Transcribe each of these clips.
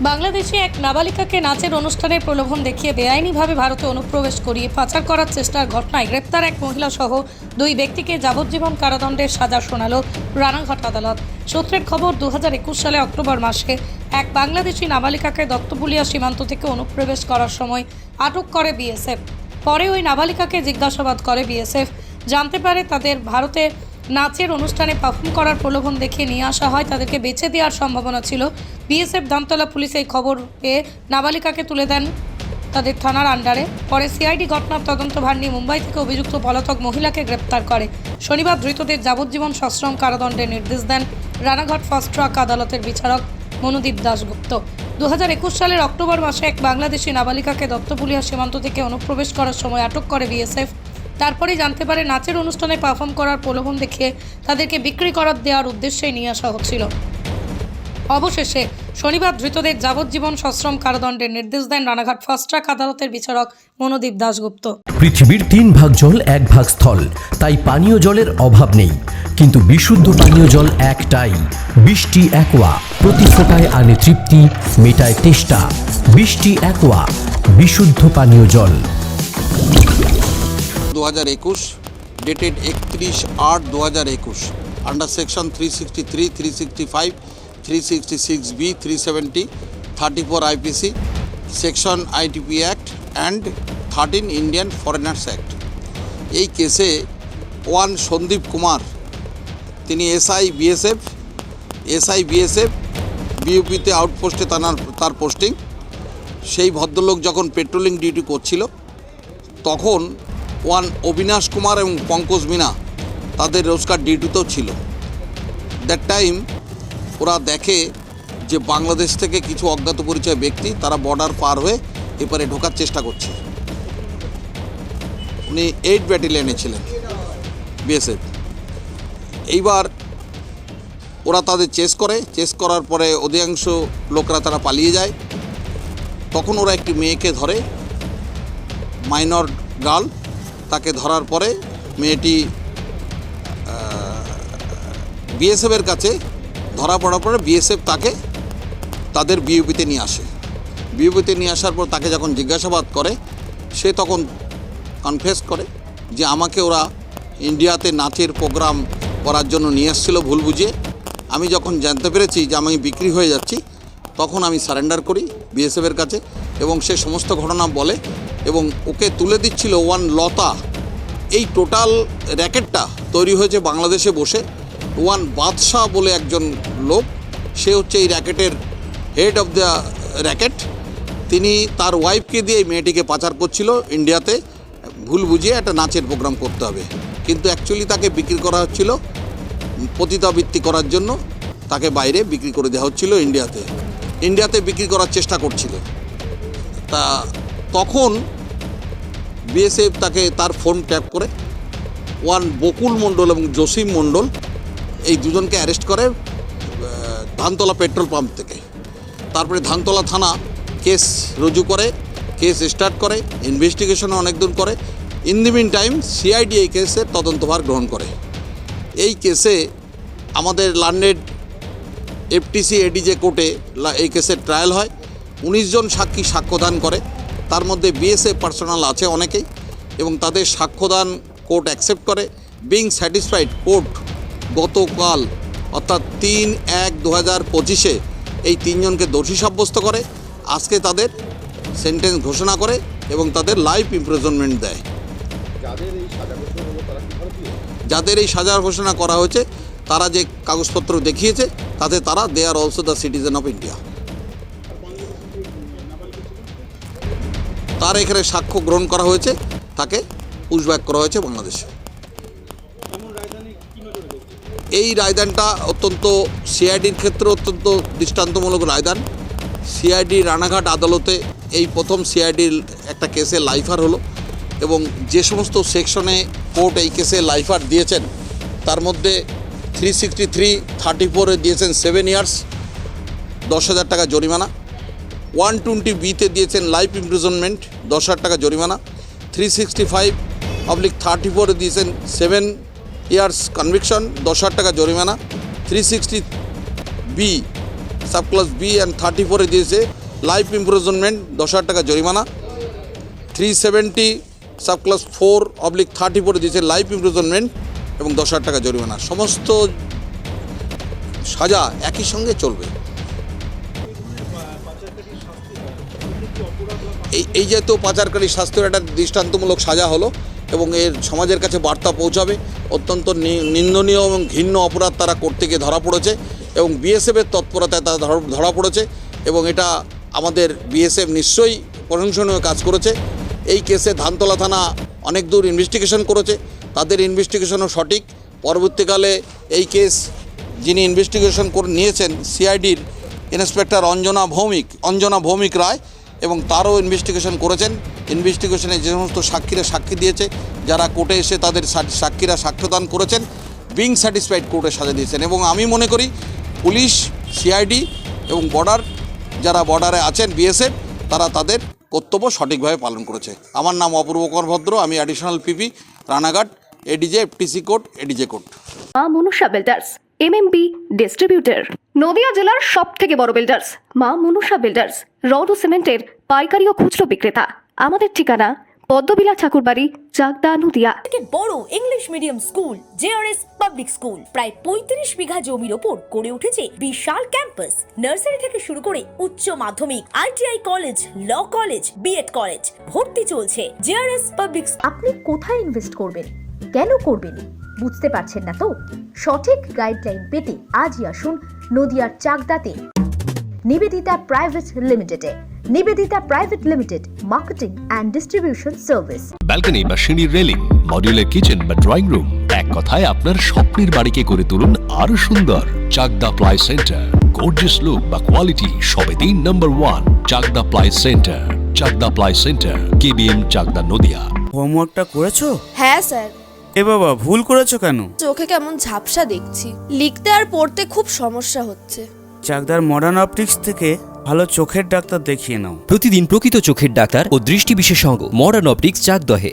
বাংলাদেশে এক নাবালিকাকে নাচের অনুষ্ঠানের প্রলোভন দেখিয়ে বেআইনিভাবে ভারতে অনুপ্রবেশ করিয়ে পাচার করার চেষ্টার ঘটনায় গ্রেপ্তার এক মহিলা সহ দুই ব্যক্তিকে যাবজ্জীবন কারাদণ্ডের সাজা শোনালো রানাঘাট আদালত। সূত্রের খবর, 2021 সালে অক্টোবর মাসে এক বাংলাদেশি নাবালিকাকে দত্তপুলিয়া সীমান্ত থেকে অনুপ্রবেশ করার সময় আটক করে বিএসএফ। পরে ওই নাবালিকাকে জিজ্ঞাসাবাদ করে বিএসএফ। জানতে পারে তাদের ভারতে নাচের অনুষ্ঠানে পারফর্ম করার প্রলোভন দেখিয়ে নিয়ে আসা হয়, তাদেরকে বেঁচে দেওয়ার সম্ভাবনা ছিল। বিএসএফ ধামতলা পুলিশ এই খবর পেয়ে নাবালিকাকে তুলে দেন তাদের থানার আন্ডারে। পরে সিআইডি ঘটনার তদন্তভার নিয়ে মুম্বাই থেকে অভিযুক্ত পলাতক মহিলাকে গ্রেপ্তার করে। শনিবার ধৃতদের যাবজ্জীবন সশ্রম কারাদণ্ডের নির্দেশ দেন রানাঘাট ফাস্ট ট্র্যাক আদালতের বিচারক মনোদীপ দাশগুপ্ত। 2021 সালের অক্টোবর মাসে এক বাংলাদেশি নাবালিকাকে দত্তপুলিয়া সীমান্ত থেকে অনুপ্রবেশ করার সময় আটক করে বিএসএফ। তারপরেই জানতে পারে নাচের অনুষ্ঠানে পারফর্ম করার প্রলোভন দেখিয়ে তাদেরকে বিক্রি করার দেওয়ার উদ্দেশ্যেই নিয়ে আসা হচ্ছিল। অবশেষে শনিবার ধৃতদের যাবজ্জীবন সশ্রম কারাদণ্ডের নির্দেশ দেন রানাঘাট ফাস্ট ট্র্যাক আদালতের বিচারক মনোদীপ দাশগুপ্ত। পৃথিবীর 3 ভাগ জল 1 ভাগ স্থল, তাই পানীয় জলের অভাব নেই, কিন্তু বিশুদ্ধ পানীয় জল একটাই, বৃষ্টি অ্যাকোয়া। প্রতি ফোঁটায় আনে তৃপ্তি, মেটায় তেষ্টা। বৃষ্টি অ্যাকোয়া, বিশুদ্ধ পানীয় জল। 2021 dated 31/8/2021 under section 363, 365, 366B, 370, 34 IPC, section ITP Act and 13 Indian Foreigners Act। এই কেসে ওয়ান সন্দীপ কুমার, তিনি এসআই বিএসএফ বিউপিতে আউটপোস্টে তার পোস্টিং। সেই ভদ্রলোক যখন পেট্রোলিং ডিউটি করছিল তখন ওয়ান অবিনাশ কুমার এবং পঙ্কজ মিনা তাদের রোজকার ডিউটিতেও ছিল। দ্যাট টাইম ওরা দেখে যে বাংলাদেশ থেকে কিছু অজ্ঞাত পরিচয় ব্যক্তি তারা বর্ডার পার হয়ে এপারে ঢোকার চেষ্টা করছে। উনি 8 ব্যাটালিয়নে ছিলেন বিএসএফ। এইবার ওরা তাদের চেস করার পরে অধিকাংশ লোকরা তারা পালিয়ে যায়। তখন ওরা একটি মেয়েকে ধরে, মাইনর গার্ল। তাকে ধরার পরে মেয়েটি বিএসএফের কাছে ধরা পড়ার পরে বিএসএফ তাকে তাদের বিউপিতে নিয়ে আসে। বিউপিতে নিয়ে আসার পর তাকে যখন জিজ্ঞাসাবাদ করে, সে তখন কনফেস করে যে আমাকে ওরা ইন্ডিয়াতে নাচের প্রোগ্রাম করার জন্য নিয়ে এসেছিলো ভুল বুঝিয়ে। আমি যখন জানতে পেরেছি যে আমি বিক্রি হয়ে যাচ্ছি, তখন আমি সারেন্ডার করি বিএসএফের কাছে এবং সে সমস্ত ঘটনা বলে এবং ওকে তুলে দিচ্ছিল ওয়ান লতা। এই টোটাল র্যাকেটটা তৈরি হয়েছে বাংলাদেশে বসে। ওয়ান বাদশাহ বলে একজন লোক, সে হচ্ছে এই র্যাকেটের হেড অফ দ্য র্যাকেট। তিনি তার ওয়াইফকে দিয়ে এই মেয়েটিকে পাচার করছিল ইন্ডিয়াতে, ভুল বুঝিয়ে একটা নাচের প্রোগ্রাম করতে হবে। কিন্তু অ্যাকচুয়ালি তাকে বিক্রি করা হচ্ছিল পতিতাবৃত্তি করার জন্য। তাকে বাইরে বিক্রি করে দেওয়া হচ্ছিল ইন্ডিয়াতে বিক্রি করার চেষ্টা করছিল। তা তখন বিএসএফ তাকে তার ফোন ট্যাপ করে ওয়ান বকুল মণ্ডল এবং জসিম মণ্ডল, এই দুজনকে অ্যারেস্ট করে ধানতলা পেট্রোল পাম্প থেকে। তারপরে ধানতলা থানা কেস রুজু করে, কেস স্টার্ট করে, ইনভেস্টিগেশনও অনেক দূর করে। In the meantime CID এই কেসের তদন্তভার গ্রহণ করে। এই কেসে আমাদের লার্নেড এফটিসি এডিজে কোর্টে এই কেসের ট্রায়াল হয়। 19 জন সাক্ষী সাক্ষ্যদান করে, তার মধ্যে বিএসএফ পার্সোনাল আছে অনেকেই, এবং তাদের সাক্ষ্যদান কোর্ট অ্যাকসেপ্ট করে। বিং স্যাটিসফাইড, কোর্ট গতকাল অর্থাৎ 3/1/2025 এই 3 জনকে দোষী সাব্যস্ত করে। আজকে তাদের সেন্টেন্স ঘোষণা করে এবং তাদের লাইফ ইমপ্রিজনমেন্ট দেয়। যাদের এই সাজা ঘোষণা করা হয়েছে তারা যে কাগজপত্র দেখিয়েছে তাতে তারা they are also the citizen of India. তার এখানে সাক্ষ্য গ্রহণ করা হয়েছে, তাকে পুশব্যাক করা হয়েছে বাংলাদেশে। এই রায়দানটা অত্যন্ত সিআইডির ক্ষেত্রে অত্যন্ত দৃষ্টান্তমূলক রায়দান। সিআইডি রানাঘাট আদালতে এই প্রথম সিআইডির একটা কেসে লাইফার হলো, এবং যে সমস্ত সেকশনে কোর্ট এই কেসে লাইফার দিয়েছেন তার মধ্যে 363-34 দিয়েছেন 7 ইয়ার্স 10,000 টাকা জরিমানা। 120Bতে দিয়েছেন লাইফ ইমপ্রিজনমেন্ট 10,000 টাকা জরিমানা। 365/34 দিয়েছেন 7 ইয়ার্স কনভিকশন 10,000 টাকা জরিমানা। 360B sub class B and 34-এ দিয়েছে লাইফ ইমপ্রিজনমেন্ট 10,000 টাকা জরিমানা। 370 সাব ক্লাস 4/34-এ দিয়েছে লাইফ ইমপ্রিজনমেন্ট এবং 10,000 টাকা জরিমানা। সমস্ত সাজা একই সঙ্গে চলবে। এই যেহেতু পাচারকারী শাস্তির একটা দৃষ্টান্তমূলক সাজা হলো এবং এর সমাজের কাছে বার্তা পৌঁছাবে। অত্যন্ত নিন্দনীয় এবং ঘৃণ্য অপরাধ তারা করতে গিয়ে ধরা পড়েছে এবং বিএসএফের তৎপরতায় তারা ধরা পড়েছে এবং এটা আমাদের বিএসএফ নিশ্চয়ই প্রশংসনীয় কাজ করেছে। এই কেসে ধানতলা থানা অনেক দূর ইনভেস্টিগেশন করেছে, তাদের ইনভেস্টিগেশনও সঠিক। পরবর্তীকালে এই কেস যিনি ইনভেস্টিগেশন করে নিয়েছেন সিআইডির ইন্সপেক্টর অঞ্জনা ভৌমিক রায় এবং তারও ইনভেস্টিগেশন করেছেন। ইনভেস্টিগেশনে যে সমস্ত সাক্ষীরা সাক্ষী দিয়েছে, যারা কোর্টে এসে তাদের সাক্ষীরা সাক্ষ্যদান করেছেন, বিং স্যাটিসফাইড কোর্টে সাজা দিয়েছেন। এবং আমি মনে করি পুলিশ, সিআইডি এবং যারা বর্ডারে আছেন বিএসএফ, তারা তাদের কর্তব্য সঠিকভাবে পালন করেছে। আমার নাম অপূর্ব কর ভদ্র, আমি additional PP Ranaghat, ADJ, FTC court, ADJ court. Maa Manusha builders MMB distributor, Nadia জেলার সব থেকে বড় বিল্ডার্স মা মনুষা বিল্ডার্স, রড ও সিমেন্টের পাইকারি ও খুচরো বিক্রেতা। আমাদের ঠিকানা পদ্মবিলা ঠাকুরবাড়ি, চাকদা, নদিয়া। থেকে বড় English medium school JRS public school প্রায় 35 বিঘা জমির ওপর গড়ে উঠেছে বিশাল ক্যাম্পাস। নার্সারি থেকে শুরু করে উচ্চ মাধ্যমিক, ITI college, law college, BEd college, ভর্তি চলছে জেআরএস পাবলিক। আপনি কোথায় ইনভেস্ট করবেন, কেন করবেন বুঝতে পারছেন না তো? সঠিক গাইডলাইন পেতে আজই আসুন নদিয়ার চাকদাতে নিবেদিতা প্রাইভেট লিমিটেডে। Nivedita private limited, marketing and distribution service. Balcony বা সিঁড়ির রেলিং, মডিউলার কিচেন বা ড্রয়িং রুম, এক কথায় আপনার স্বপ্নের বাড়িকে করে তুলুন আরো সুন্দর। Chakdaha ply centre, gorgeous look বা কোয়ালিটি সবেতেই number 1। Chakdaha ply centre, Chakdaha ply centre, KBM, Chakdaha, Nadia. হোমওয়ার্কটা করেছো? হ্যাঁ স্যার। এ বাবা, ভুল করেছো কেন? চোখে কেমন ঝাপসা দেখছি, লিখতে আর পড়তে খুব সমস্যা হচ্ছে। চাকদার মডার্ন অপটিক্স থেকে ভালো চোখের ডাক্তার দেখিয়ে নাও। প্রতিদিন প্রকৃত চোখের ডাক্তার ও দৃষ্টি বিশেষজ্ঞ মডার্ন অপটিক্স, চাকদহে।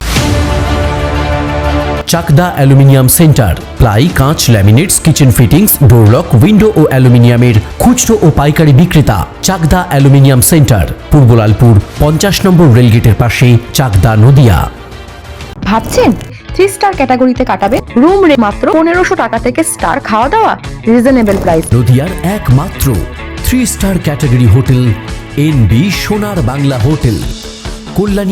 চাকদা অ্যালুমিনিয়াম সেন্টার, প্লাই, কাঁচ, laminates, kitchen fittings, door lock, window ও অ্যালুমিনিয়ামের খুচরো ও পাইকারি বিক্রেতা। চাকদা অ্যালুমিনিয়াম সেন্টার, পূর্ব লালপুর, 50 নম্বর রেলগেটের পাশে, চাকদা, নদিয়া। ভাবছেন 3 স্টার ক্যাটাগরিতে কাটাবেন? রুম রে মাত্র 1500 টাকা থেকে স্টার, খাওয়া দাওয়া রিজনেবল প্রাইস। নদিয়ার একমাত্র 3 স্টার ক্যাটাগরি হোটেল এনবি সোনার বাংলা হোটেল, কল্যাণী